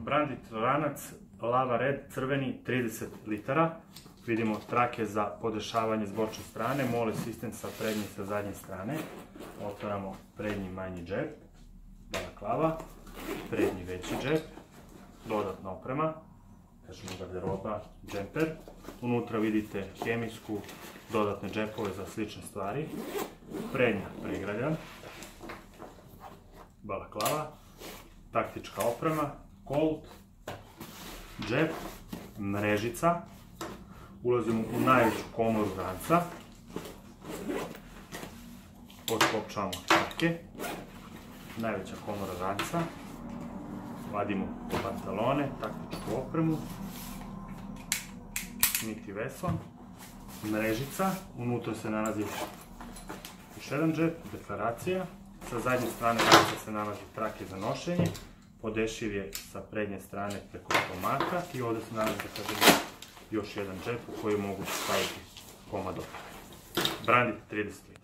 Brandit ranac Lava Red crveni 30 litara. Vidimo trake za podešavanje s bočne strane, mole sistem sa prednje i sa zadnje strane. Otvaramo prednji manji džep, balaklava, prednji veći džep, dodatna oprema, kažemo garderoba, džemper. Unutra vidite hemijsku, dodatne džepove za slične stvari, prednja pregrada, balaklava, taktička oprema, kolt, džep, mrežica. Ulazimo u najveću komoru ranca, otkopčavamo trake, najveća komora ranca, vadimo pantalone, taktičku opremu, niti veslon, mrežica, unutra se nalazi još jedan džep, deklaracija, sa zadnje strane ranca se nalazi trake za nošenje, podešiv je sa prednje strane preko stomaka i ovdje se nalazi još jedan džep u koji mogu staviti komad opreme. Brandit 30 litara.